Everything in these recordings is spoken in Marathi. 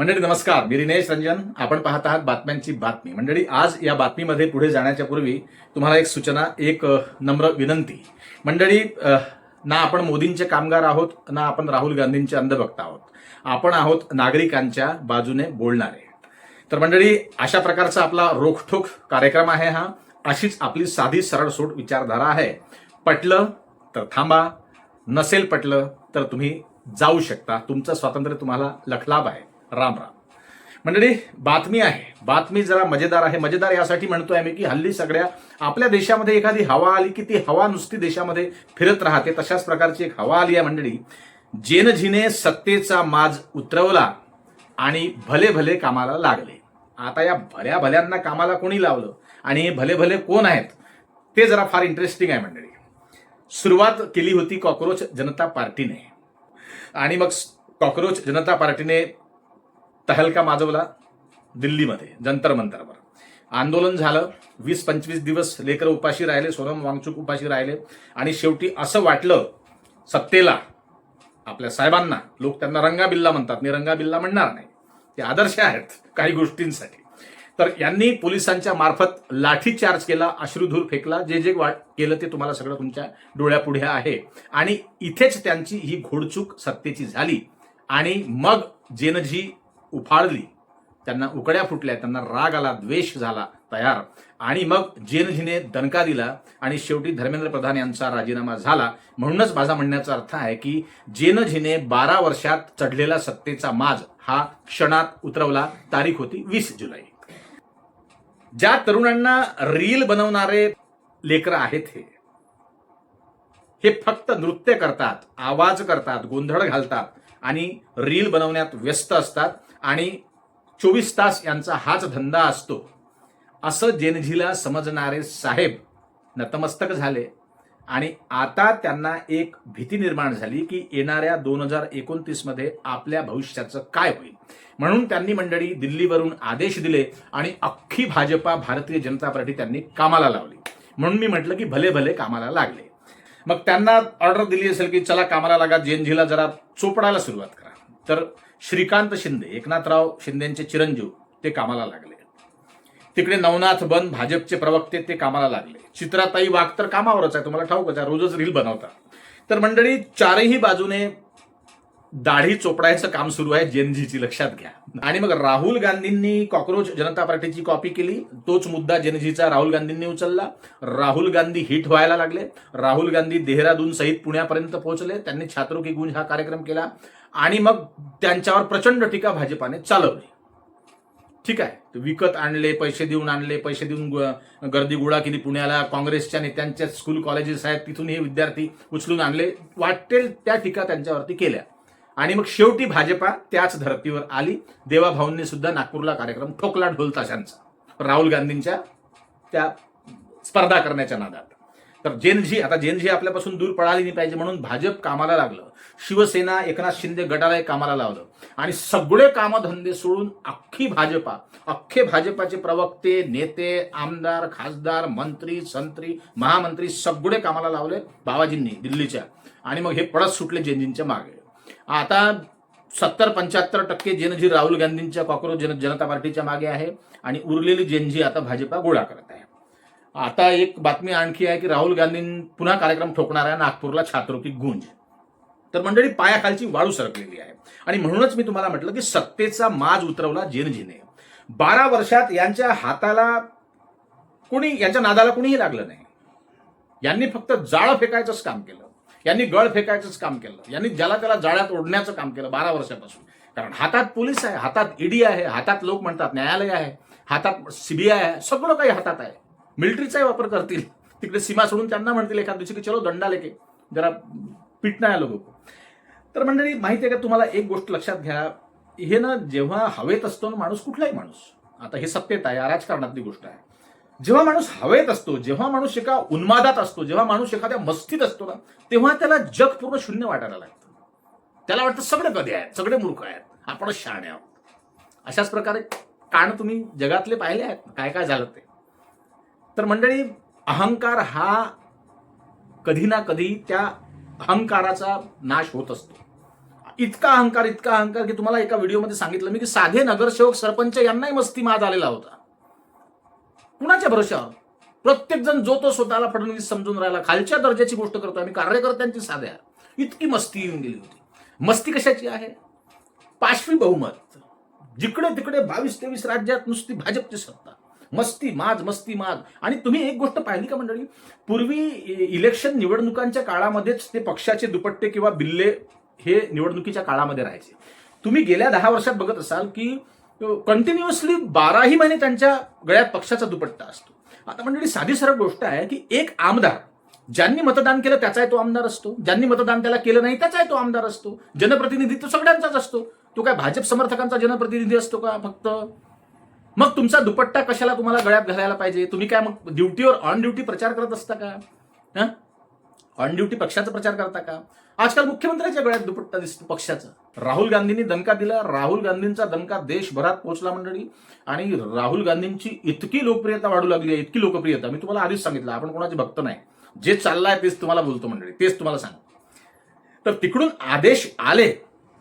मंडळी नमस्कार, मी रिनेश रंजन. आपण पाहत आहात बातम्यांची बातमी. मंडळी, आज या बातमीमध्ये पुढे जाण्याच्या पूर्वी तुम्हाला एक सूचना, एक नम्र विनंती. मंडळी, ना आपण मोदींचे कामगार आहोत, ना आपण राहुल गांधींचे अंधभक्त आहोत. आपण आहोत नागरिकांच्या बाजूने बोलणारे. तर मंडळी, अशा प्रकारचा आपला रोखठोक कार्यक्रम आहे हा. अशीच आपली साधी सरळसोट विचारधारा आहे. पटलं तर थांबा, नसेल पटलं तर तुम्ही जाऊ शकता. तुमचं स्वातंत्र्य तुम्हाला लखलाभ आहे. राम राम. मंडळी, बातमी आहे. बातमी जरा मजेदार आहे. मजेदार यासाठी म्हणतोय आम्ही की हल्ली सगळ्या आपल्या देशामध्ये एखादी हवा आली की ती हवा नुसती देशामध्ये फिरत राहते. तशाच प्रकारची एक हवा आली आहे मंडळी. जेनझीने सत्तेचा माज उतरवला आणि भले भले कामाला लागले. आता या भल्या भल्यांना कामाला कोणी लावलं आणि हे भले भले कोण आहेत ते जरा फार इंटरेस्टिंग आहे मंडळी. सुरुवात केली होती कॉक्रोच जनता पार्टीने आणि मग कॉक्रोच जनता पार्टीने तहलका माजवला दिल्लीमध्ये जंतर मंतरवर. आंदोलन झालं. 20-25 दिवस लेकर उपाशी राहिले, सोनम वांगचुक उपाशी राहिले आणि शेवटी असं वाटलं सत्तेला, आपल्या साहेबांना, लोक त्यांना रंगाबिल्ला म्हणतात, मी रंगाबिल्ला म्हणणार नाही, ते आदर्श आहेत काही गोष्टींसाठी. तर यांनी पोलिसांच्या मार्फत लाठीचार्ज केला, अश्रुधूर फेकला, जे जे केलं ते तुम्हाला सगळं तुमच्या डोळ्यापुढे आहे. आणि इथेच त्यांची ही घोडचूक सत्तेची झाली आणि मग जेनझी उफाळली, त्यांना उकड्या फुटल्या, त्यांना राग आला, द्वेष झाला तयार आणि मग जेनझीने दणका दिला आणि शेवटी धर्मेंद्र प्रधान यांचा राजीनामा झाला. म्हणूनच माझा म्हणण्याचा अर्थ आहे की जेनझीने 12 वर्षात चढलेला सत्तेचा माज हा क्षणात उतरवला. तारीख होती 20 जुलै. ज्या तरुणांना रील बनवणारे लेकरं आहेत हे फक्त नृत्य करतात, आवाज करतात, गोंधळ घालतात आणि रील बनवण्यात व्यस्त असतात आणि 24 तास यांचा हाच धंदा असतो, असं जेनझीला समजणारे साहेब नतमस्तक झाले. आणि आता त्यांना एक भीती निर्माण झाली की येणाऱ्या 2029 मध्ये आपल्या भविष्याचं काय होईल. म्हणून त्यांनी मंडळी दिल्लीवरून आदेश दिले आणि अख्खी भाजपा, भारतीय जनता पार्टी त्यांनी कामाला लावली. म्हणून मी म्हटलं की भले भले कामाला लागले. मग त्यांना ऑर्डर दिली असेल की चला कामाला लागा, जेनझीला जरा चोपडायला सुरुवात करा. तर श्रीकांत शिंदे, एकनाथराव शिंदेचे चिरंजीव, ते कामाला लागले. तिकडे नवनाथ बन, भाजपचे प्रवक्ते, ते कामाला लागले. चित्राताई वाघ तर कामावरच आहे, तुम्हाला ठाऊकच आहे, रोजच रील बनवतात. तर मंडळी, चारही बाजूने दाढी चोपडायचं काम सुरू आहे जेनझीची, लक्षात घ्या. आणि मग राहुल गांधींनी कॉक्रोच जनता पार्टीची कॉपी केली. तोच मुद्दा जेनझीचा राहुल गांधींनी उचलला. राहुल गांधी हिट व्हायला लागले. राहुल गांधी देहरादून सहित पुण्यापर्यंत पोहोचले. त्यांनी छात्रों की गूंज हा कार्यक्रम केला आणि मग त्यांच्यावर प्रचंड टीका भाजपाने चालवली. ठीक आहे, विकत आणले, पैसे देऊन आणले, पैसे देऊन गर्दी गोळा केली पुण्याला. काँग्रेसच्या नेत्यांच्या स्कूल कॉलेजेस आहेत, तिथून हे विद्यार्थी उचलून आणले. वाटेल त्या टीका त्यांच्यावरती केल्या आणि मग शेवटी भाजपा त्याच धर्तीवर आली. देवाभाऊंनी सुद्धा नागपूरला कार्यक्रम ठोकला ढोल ताशांचा, राहुल गांधींच्या त्या स्पर्धा करण्याच्या नादात. तर जेनझी आपल्यापासून दूर पळाली नाही पाहिजे म्हणून भाजप कामाला लागलं. शिवसेना, एकनाथ शिंदे गटाला कामाला लावलं आणि सगळे कामधंदे सोडून अख्खे भाजपाचे प्रवक्ते, नेते, आमदार, खासदार, मंत्री, संत्री, महामंत्री सगळे कामाला लावले बाबाजींनी दिल्लीच्या. आणि मग हे पळत सुटले जेनझींच्या मागे. आता 70-75% जेनझी राहुल गांधींच्या कॉक्रोच जनता पार्टीच्या मागे आहे आणि उरलेली जेनझी आता भाजपा गोळा करत आहे. आता एक बातमी आणखी आहे की राहुल गांधी पुन्हा कार्यक्रम ठोकणार आहे नागपूरला, छात्रों की गूंज. तर मंडळी, पायाखालची वाळू सरकलेली आहे आणि म्हणूनच मी तुम्हाला म्हटलं की सत्तेचा माज उतरवला जेनझीने. 12 वर्षात यांच्या नादाला कुणीही लागलं नाही. यांनी फक्त जाळं फेकायचंच काम केलं, यांनी गळ फेकायचंच काम केलं, यांनी ज्याला त्याला जाळ्यात ओढण्याचं काम केलं 12 वर्षापासून. कारण हातात पोलीस आहे, हातात ईडी आहे, हातात लोक म्हणतात न्यायालय आहे, हातात सीबीआय आहे, सगळं काही हातात आहे. मिलिटरीचाही वापर करतील. तिकडे सीमा सोडून त्यांना म्हणतील एखाद दिवशी की चलो दंडा लेके जरा पिटना है लोगों को. तर मंडळी, माहिती आहे का तुम्हाला, एक गोष्ट लक्षात घ्या, हे ना जेव्हा हवेत असतो ना माणूस, कुठलाही माणूस, आता हे सत्तेत आहे, राजकारणातली गोष्ट आहे, जेव्हा माणूस हवेत असतो, जेव्हा माणूस एका उन्मादात असतो, जेव्हा माणूस एखाद्या मस्तीत असतो ना, तेव्हा त्याला जग पूर्ण शून्य वाटायला लागतं. त्याला वाटतं सगळे कधी आहेत, सगळे मूर्ख आहेत, आपणच शहाणे आहोत. अशाच प्रकारे कान तुम्ही जगातले पाहिले आहेत, काय काय झालं ते. तर मंडळी, अहंकार हा कधी ना कधी त्या अहंकाराचा नाश होत असतो. इतका अहंकार की तुम्हाला एका व्हिडिओमध्ये सांगितलं मी की साधे नगरसेवक सरपंच यांनाही मस्ती माज आलेला होता. कुणाच्या भरोशावर? प्रत्येक जण जो तो स्वतःला फडणवीस समजून राहिला. खालच्या दर्जाची गोष्ट करतोय आम्ही, कार्यकर्त्यांची साध्या. इतकी मस्ती येऊन गेली होती. मस्ती कशाची आहे? 5वी बहुमत, जिकडे तिकडे 22-23 राज्यात नुसती भाजपची सत्ता. मस्ती माज. आणि तुम्ही एक गोष्ट पाहिली का मंडळी, पूर्वी इलेक्शन निवडणुकांच्या काळामध्येच ते पक्षाचे दुपट्टे किंवा बिल्ले हे निवडणुकीच्या काळामध्ये राहायचे. तुम्ही गेल्या 10 वर्षात बघत असाल की कंटिन्युअसली 12ही महिने त्यांच्या गळ्यात पक्षाचा दुपट्टा असतो. आता मंडळी साधी सरळ गोष्ट आहे की एक आमदार, ज्यांनी मतदान केलं त्याचाही तो आमदार असतो, ज्यांनी मतदान त्याला केलं नाही त्याचाही तो आमदार असतो. जनप्रतिनिधी तो सगळ्यांचाच असतो. तो काय भाजप समर्थकांचा जनप्रतिनिधी असतो का फक्त? मग तुमचा दुपट्टा कशाला तुम्हाला गळ्यात घालायला पाहिजे? तुम्ही काय मग ड्युटीवर ऑन ड्युटी प्रचार करत असता का? ऑन ड्युटी पक्षाचा प्रचार करता का? आजकाल मुख्यमंत्र्यांच्या गळ्यात दुपट्टा दिसतो पक्षाचा. राहुल गांधींनी दणका दिला. राहुल गांधींचा दणका देशभरात पोहोचला मंडळी. आणि राहुल गांधींची इतकी लोकप्रियता वाढू लागली आहे, इतकी लोकप्रियता. मी तुम्हाला आधीच सांगितलं, आपण कोणाचे भक्त नाही. जे चाललंय तेच तुम्हाला बोलतो मंडळी, तेच तुम्हाला सांगतो. तर तिकडून आदेश आले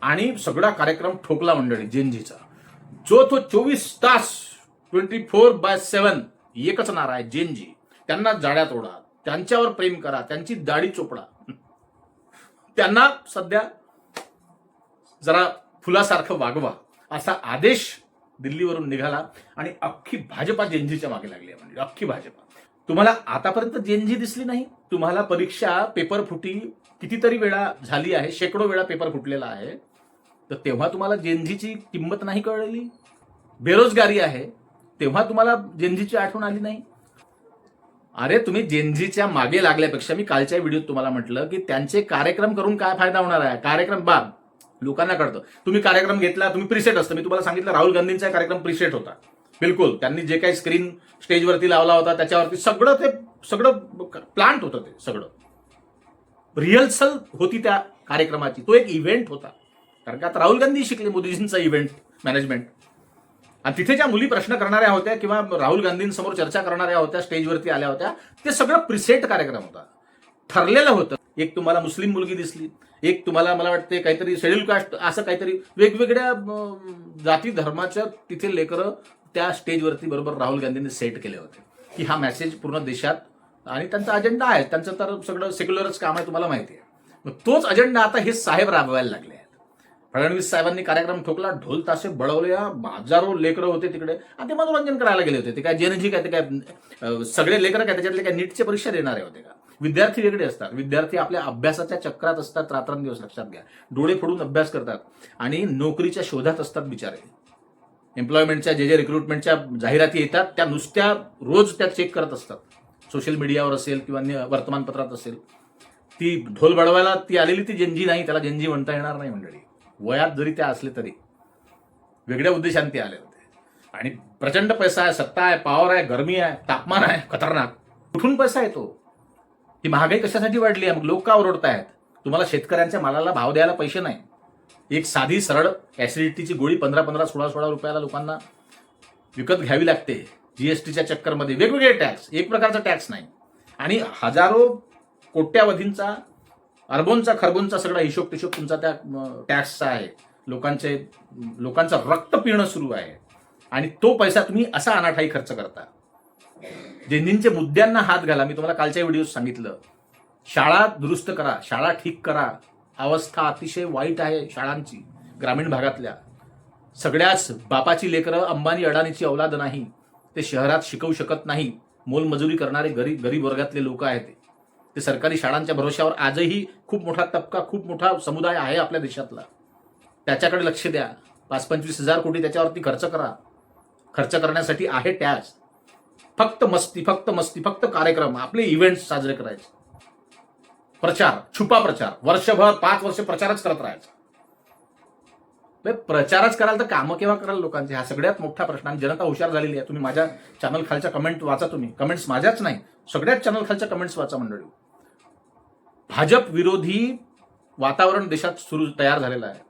आणि सगळा कार्यक्रम ठोकला मंडळी जेनजीचा. जो तो 24 तास 24/7 एकच नारा आहे, जेनजी. त्यांना जाड्यात ओढा, त्यांच्यावर प्रेम करा, त्यांची दाढी चोपडा, त्यांना सध्या जरा फुलासारखं वागवा, असा आदेश दिल्लीवरून निघाला. आणि अख्खी भाजपा जेनजीच्या मागे लागली आहे म्हणजे अख्खी भाजपा. तुम्हाला आतापर्यंत जेनजी दिसली नाही? तुम्हाला परीक्षा पेपर फुटी कितीतरी वेळा झाली आहे, शेकडो वेळा पेपर फुटलेला आहे. तर तेव्हा तुम्हाला जेनजीची किंमत नाही कळली? बेरोजगारी आहे तेव्हा तुम्हाला जेनजीची आठवण आली नाही? अरे तुम्ही जेनजीच्या मागे लागल्यापेक्षा मी कालच्या व्हिडिओत तुम्हाला म्हटलं की त्यांचे कार्यक्रम करून काय फायदा होणार आहे? कार्यक्रम लोकांना कळतं. तुम्ही कार्यक्रम घेतला, तुम्ही प्रिसेट असतं. मी तुम्हाला सांगितलं राहुल गांधींचा कार्यक्रम प्रिसेट होता. बिलकुल त्यांनी जे काही स्क्रीन स्टेजवरती लावला होता त्याच्यावरती सगळं प्लांट होतं. ते सगळं रिहर्सल होती त्या कार्यक्रमाची. तो एक इव्हेंट होता. कारण का आता राहुल गांधी शिकले मोदीजींचा इव्हेंट मॅनेजमेंट. आणि तिथे ज्या मुली प्रश्न करणाऱ्या होत्या किंवा राहुल गांधींसमोर चर्चा करणाऱ्या होत्या, स्टेजवरती आल्या होत्या, ते सगळं प्रिसेट कार्यक्रम होता. ठरलेलं होतं. एक तुम्हाला मुस्लिम मुलगी दिसली, एक तुम्हाला मला वाटते काहीतरी शेड्यूल कास्ट, असं काहीतरी वेगवेगळ्या जाती धर्माच्या तिथे लेकरं त्या स्टेजवरती बरोबर राहुल गांधींनी सेट केले होते की हा मेसेज पूर्ण देशात. आणि त्यांचा अजेंडा आहे, त्यांचं तर सगळं सेक्युलरच काम आहे, तुम्हाला माहिती आहे. मग तोच अजेंडा आता हे साहेब राबवायला लागले आहेत. फडणवीस साहेबांनी कार्यक्रम ठोकला, ढोल ताशे बळवले, हजारो लेकरं होते तिकडे आणि ते मनोरंजन करायला गेले होते. ते काय जेनजी काय, ते काय सगळे लेकरं काय त्याच्यातले काय नीटची परीक्षा देणारे होते का? विद्यार्थी वेगळे असतात. विद्यार्थी आपल्या अभ्यासाच्या चक्रात असतात रात्रंदिवस, लक्षात घ्या. डोळे फोडून अभ्यास करतात आणि नोकरीच्या शोधात असतात बिचारे. एम्प्लॉयमेंटच्या जे रिक्रुटमेंटच्या जाहिराती येतात त्या नुसत्या रोज त्या चेक करत असतात. सोशल मीडियावर असेल किंवा वर्तमानपत्रात असेल. ती ढोल बडवायला ती आलेली ती जेनजी नाही, त्याला जेनजी म्हणता येणार नाही मंडळी. वयात जरी त्या असले तरी वेगळ्या उद्देशाने ते आले होते. आणि प्रचंड पैसा आहे, सत्ता आहे, पॉवर आहे, गरमी आहे, तापमान आहे खतरनाक. कुठून पैसा येतो? ती महागाई कशासाठी वाढली आहे? मग लोक का ओरडतायत? तुम्हाला शेतकऱ्यांच्या मालाला भाव द्यायला पैसे नाही. एक साधी सरळ ऍसिडिटीची गोळी 15-15, 16-16 रुपयाला लोकांना विकत घ्यावी लागते. जीएसटीच्या चक्करमध्ये वेगवेगळे टॅक्स, एक प्रकारचा टॅक्स नाही. आणि हजारो कोट्यावधींचा, अरबोंचा खरबोंचा सगळा हिशोब तुमचा त्या टॅक्सचा आहे. लोकांचं रक्त पिणं सुरू आहे. आणि तो पैसा तुम्ही असा अनाठाई खर्च करता. जेनजींचे मुद्द्यांना हात घाला. मी तुम्हाला कालच्या व्हिडिओत सांगितलं, शाळा दुरुस्त करा, शाळा ठीक करा. अवस्था अतिशय वाईट आहे शाळांची. ग्रामीण भागातल्या सगळ्याच बापाची लेकरं अंबानी अडाणीची औलाद नाही. ते शहरात शिकवू शकत नाही. मोलमजुरी करणारे गरीब वर्गातले लोक आहेत. ते सरकारी शाळांच्या भरोश्यावर आजही खूप मोठा तबका, खूप मोठा समुदाय आहे आपल्या देशातला. त्याच्याकडे लक्ष द्या. 5-25 हजार कोटी त्याच्यावरती खर्च करा. खर्च करण्यासाठी आहे टॅक्स. फक्त मस्ती, फक्त कार्यक्रम, आपले इव्हेंट्स साजरे करायचे. प्रचार, छुपा प्रचार, वर्षभर 5 वर्ष प्रचारच करत राहायचा. प्रचारच कराल तर कामं केव्हा कराल लोकांचे? हा सगळ्यात मोठा प्रश्न. आणि जनता हुशार झालेली आहे. तुम्ही माझ्या चॅनल खालच्या कमेंट वाचा. तुम्ही कमेंट्स माझ्याच नाही, सगळ्याच चॅनल खालच्या कमेंट्स वाचा मंडळी. भाजप विरोधी वातावरण देशात तयार झालेलं आहे.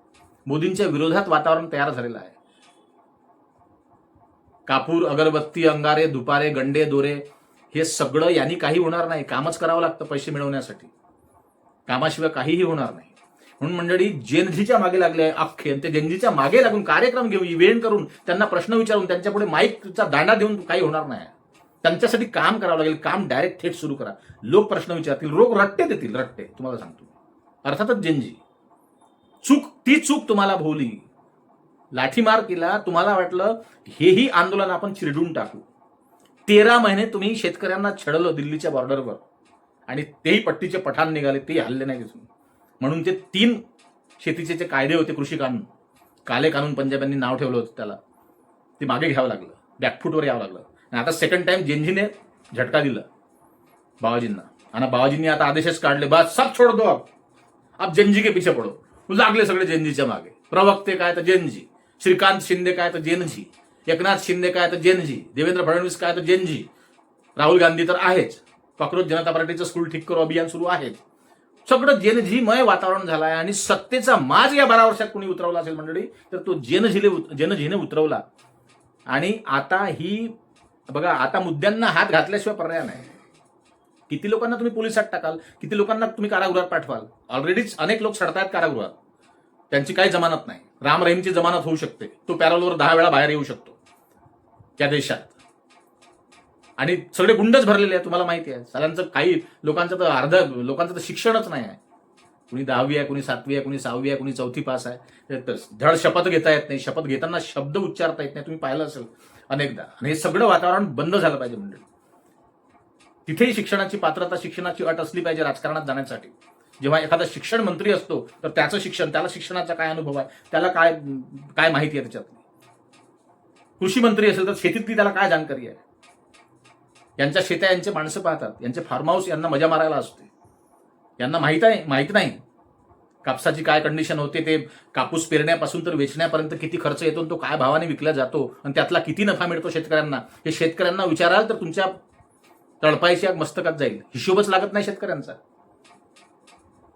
मोदींच्या विरोधात वातावरण तयार झालेलं आहे. कापूर, अगरबत्ती, अंगारे, दुपारे, गंडे, दोरे, हे सगळं यांनी काही होणार नाही. कामच करावं लागतं पैसे मिळवण्यासाठी. कामाशिवाय काहीही होणार नाही. म्हणून मंडळी जेनझीच्या मागे लागले आहे अख्खे, आणि ते जेनझीच्या मागे लागून कार्यक्रम घेऊन इव्हेंट करून त्यांना प्रश्न विचारून त्यांच्या पुढे माईकचा दांडा देऊन काही होणार नाही. त्यांच्यासाठी काम करावं लागेल. काम डायरेक्ट थेट सुरू करा. लोक प्रश्न विचारतील, लोक रट्टे देतील, रट्टे तुम्हाला सांगतो. अर्थातच जेनजी ती चूक तुम्हाला भोवली. लाठीमार केला, तुम्हाला वाटलं हेही आंदोलन आपण चिरडून टाकू. 13 महिने तुम्ही शेतकऱ्यांना छळलं दिल्लीच्या बॉर्डरवर, आणि तेही पट्टीचे पठाण निघाले, तेही हल्ले नाही तिथून. म्हणून ते 3 शेतीचे जे कायदे होते, कृषी कानून, काले कानून पंजाबांनी नाव ठेवलं होतं त्याला, ते मागे घ्यावं लागलं, बॅकफूटवर यावं लागलं. आणि आता सेकंड टाइम जेनजीने झटका दिला बाबाजींना, आणि बाबाजींनी आता आदेशच काढले, बस सब छोड़ दो, अब जेनजी के पीछे पडो. लागले सगळे जेनजीच्या मागे. प्रवक्ते काय तर जेनजी, श्रीकांत शिंदे काय तर जेनजी, एकनाथ शिंदे काय तर जेनजी, देवेंद्र फडणवीस काय तर जेनजी, राहुल गांधी तर आहेच, कॉक्रोच जनता पार्टीचं स्कूल ठीक करू अभियान सुरू आहे. सगळं जेनझीमय वातावरण झालं आहे. आणि सत्तेचा माज या 12 वर्षात कोणी उतरवला असेल मंडळी तर तो जेनझीने उतरवला. आणि आता ही बघा, आता मुद्द्यांना हात घातल्याशिवाय पर्याय नाही. किती लोकांना तुम्ही पोलिसात टाकाल, किती लोकांना तुम्ही कारागृहात पाठवाल. ऑलरेडीच अनेक लोक सडतायत कारागृहात, त्यांची काही जमानत नाही. राम रहीमची जमानत होऊ शकते, तो पॅरोलवर 10 वेळा बाहेर येऊ शकतो त्या देशात. आणि सगळे गुंडच भरलेले आहेत, तुम्हाला माहिती आहे. सगळ्यांचं, काही लोकांचं तर लोकांचं तर शिक्षणच नाही आहे. कुणी 10वी आहे, कुणी 7वी आहे, कुणी 6वी आहे, कुणी 4थी पास आहे. धड शपथ घेता येत नाही, शपथ घेताना शब्द उच्चारता येत नाही, तुम्ही पाहिलं असेल अनेकदा. आणि हे सगळं वातावरण बंद झालं पाहिजे मंडळी. तिथेही शिक्षणाची पात्रता, शिक्षणाची अट असली पाहिजे राजकारणात जाण्यासाठी. जेव्हा एखादा शिक्षण मंत्री असतो तर त्याचं शिक्षण, त्याला शिक्षणाचा काय अनुभव आहे, त्याला काय काय माहिती आहे त्याच्यातली. कृषी मंत्री असेल तर शेतीतली त्याला काय जाणकारी आहे. यांच्या शेत्या यांचे माणसं पाहतात, यांचे फार्म हाऊस यांना मजा मारायला असते. यांना माहित नाही कापसाची काय कंडिशन होते, ते कापूस पेरण्यापासून तर वेचण्यापर्यंत किती खर्च येतो, तो काय भावाने विकला जातो, आणि त्यातला किती नफा मिळतो शेतकऱ्यांना, हे शेतकऱ्यांना विचाराल तर तुमच्या तळपायची आग मस्तकात जाईल. हिशोबच लागत नाही शेतकऱ्यांचा.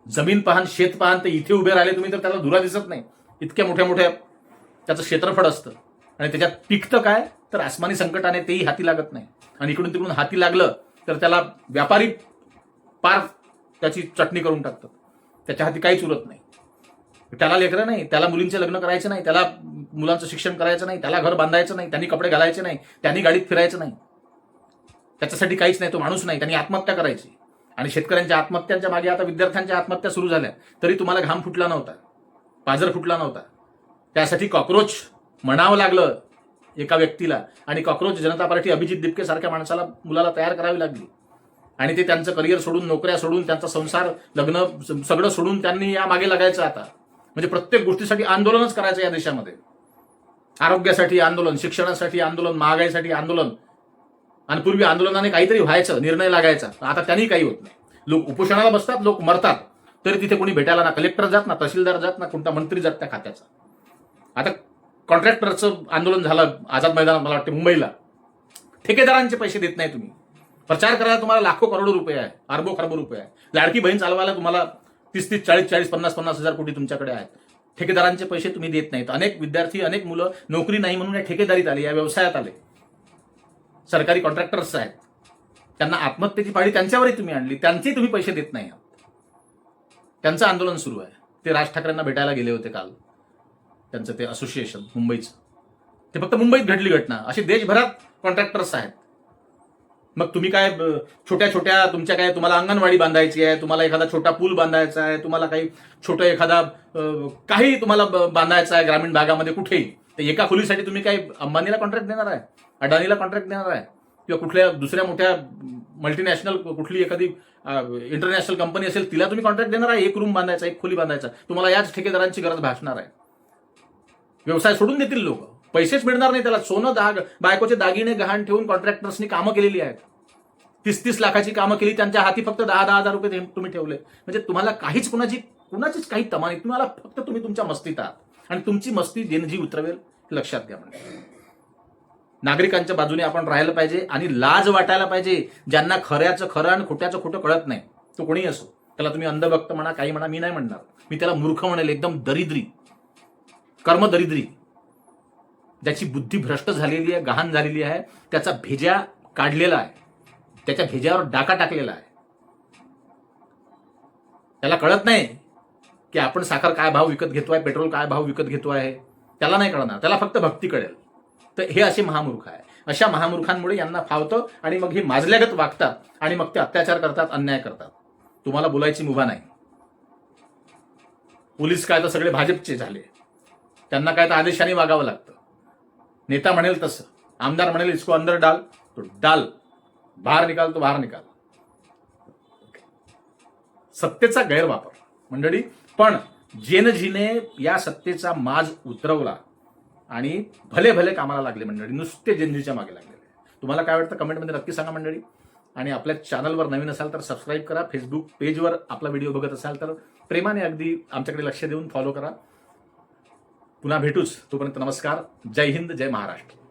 जमीन पाहन, शेत पाहन, तर इथे उभे राहिले तुम्ही तर त्याला धुरा दिसत नाही. इतक्या मोठ्या मोठ्या त्याचं क्षेत्रफळ असतं, आणि त्याच्यात पिकतं काय तर आसमानी संकटाने तेही हाती लागत नाही. आणि इकडून तिकडून हाती लागलं तर त्याला व्यापारी पार त्याची चटणी करून टाकतात. त्याच्या हाती काहीच उरत नाही. त्याला लेकरं नाही, त्याला मुलींचे लग्न करायचं नाही, त्याला मुलांचं शिक्षण करायचं नाही, त्याला घर बांधायचं नाही, त्यांनी कपडे घालायचे नाही, त्यांनी गाडीत फिरायचं नाही, त्याच्यासाठी काहीच नाही. तो माणूस नाही, त्यांनी आत्महत्या करायची. आणि शेतकऱ्यांच्या आत्महत्यांच्या मागे आता विद्यार्थ्यांच्या आत्महत्या सुरू झाल्या, तरी तुम्हाला घाम फुटला नव्हता, पाजर फुटला नव्हता. त्यासाठी कॉक्रोच म्हणावं लागलं एका व्यक्तीला, आणि कॉक्रोच जनता पार्टी अभिजित दिपके सारख्या माणसाला, मुलाला तयार करावी लागली. आणि ते त्यांचं करिअर सोडून, नोकऱ्या सोडून, त्यांचा संसार, लग्न सगळं सोडून त्यांनी या मागे लागायचं. आता म्हणजे प्रत्येक गोष्टीसाठी आंदोलनच करायचं या देशामध्ये. आरोग्यासाठी आंदोलन, शिक्षणासाठी आंदोलन, महागाईसाठी आंदोलन. आणि पूर्वी आंदोलनाने काहीतरी व्हायचं, निर्णय लागायचा. आता त्यांनी काही होत नाही. लोक उपोषणाला बसतात, लोक मरतात, तरी तिथे कोणी भेटायला ना कलेक्टर जात, ना तहसीलदार जात, ना कोणता मंत्री जात त्या खात्याचा. आता कॉन्ट्रॅक्टरचं आंदोलन झालं आझाद मैदानात, मला वाटतं मुंबईला. ठेकेदारांचे पैसे देत नाही तुम्ही. प्रचार करायला तुम्हाला लाखो करोडो रुपये आहे, अरबो खरबो रुपये आहे. लाडकी बहीण चालवायला तुम्हाला 30-30, 40-40, 50-50 हजार कोटी तुमच्याकडे आहेत. ठेकेदारांचे पैसे तुम्ही देत नाहीत. अनेक विद्यार्थी, अनेक मुलं नोकरी नाही म्हणून या ठेकेदारीत आले, या व्यवसायात आले. सरकारी कॉन्ट्रॅक्टर्स आहेत, त्यांना आत्महत्येची पाळी त्यांच्यावरही तुम्ही आणली, त्यांचे तुम्ही पैसे देत नाही. त्यांचं आंदोलन सुरू आहे. ते राज ठाकरेंना भेटायला गेले होते काल, त्यांचं ते असोसिएशन मुंबईचं. ते फक्त मुंबईत घडली घटना, अशी देशभरात कॉन्ट्रॅक्टर्स आहेत. मग तुम्ही काय छोट्या छोट्या तुमच्या काय, तुम्हाला अंगणवाडी बांधायची आहे, तुम्हाला एखादा छोटा पूल बांधायचा आहे, तुम्हाला काही छोटं एखादा काही तुम्हाला बांधायचं आहे ग्रामीण भागामध्ये कुठेही, तर एका खोलीसाठी तुम्ही काय अंबानीला कॉन्ट्रॅक्ट देणार आहे, अडानीला कॉन्ट्रॅक्ट देणार आहे, किंवा कुठल्या दुसऱ्या मोठ्या मल्टीनॅशनल कुठली एखादी इंटरनॅशनल कंपनी असेल तिला तुम्ही कॉन्ट्रॅक्ट देणार आहे? एक रूम बांधायचा, एक खोली बांधायचा, तुम्हाला याच ठेकेदारांची गरज भासणार आहे. व्यवसाय सोडून देतील लोक, पैसेच मिळणार नाही त्याला. सोनं बायकोचे दागिने गहाण ठेवून कॉन्ट्रॅक्टर्सनी कामं केलेली आहेत. 30-30 लाखाची कामं केली, त्यांच्या हाती फक्त 10-10 हजार रुपये तुम्ही ठेवले. म्हणजे तुम्हाला काहीच कुणाचीच काही तमा नाही. तुम्हाला फक्त तुम्ही तुमच्या मस्तीत आहात, आणि तुमची मस्ती जेनजी उतरवेल हे लक्षात घ्या. म्हणजे नागरिकांच्या बाजूने आपण राहायला पाहिजे, आणि लाज वाटायला पाहिजे. ज्यांना खऱ्याचं खरं आणि खोट्याचं खोटं कळत नाही, तो कोणी असो, त्याला तुम्ही अंधभक्त म्हणा, काही म्हणा, मी नाही म्हणणार. मी त्याला मूर्ख म्हणेल, एकदम दरिद्री, कर्मदरिद्री, ज्याची बुद्धी भ्रष्ट झालेली आहे, गहाण झालेली आहे, त्याचा भेजा काढलेला आहे, त्याच्या भेजावर डाका टाकलेला आहे. त्याला कळत नाही की आपण साखर काय भाव विकत घेतोय, पेट्रोल काय भाव विकत घेतोय, त्याला नाही कळणार, त्याला फक्त भक्ती कळेल. तर हे असे महामूर्ख आहे. अशा महामूर्खांमुळे यांना फावतं आणि मग हे माजल्यागत वागतात आणि मग ते अत्याचार करतात, अन्याय करतात. तुम्हाला बोलायची मुभा नाही. पोलीस काय तर सगळे भाजपचे झाले, त्यांना काय तर आदेशाने वागावं लागतं. नेता म्हणेल तसं, आमदार म्हणेल इसको अंदर डाल तो डाल, बाहेर निकाल तो बाहेर निकाल. सत्तेचा गैरवापर मंडळी. पण जेनजीने या सत्तेचा माज उतरवला आणि भले भले कामाला लागले मंडळी, नुसते जेनजीच्या मागे लागलेले. तुम्हाला काय वाटतं कमेंटमध्ये नक्की सांगा मंडळी. आणि आपल्या चॅनलवर नवीन असाल तर सबस्क्राईब करा. फेसबुक पेजवर आपला व्हिडिओ बघत असाल तर प्रेमाने अगदी आमच्याकडे लक्ष देऊन फॉलो करा. पुन्हा भेटूच, तोपर्यंत नमस्कार. जय हिंद, जय महाराष्ट्र.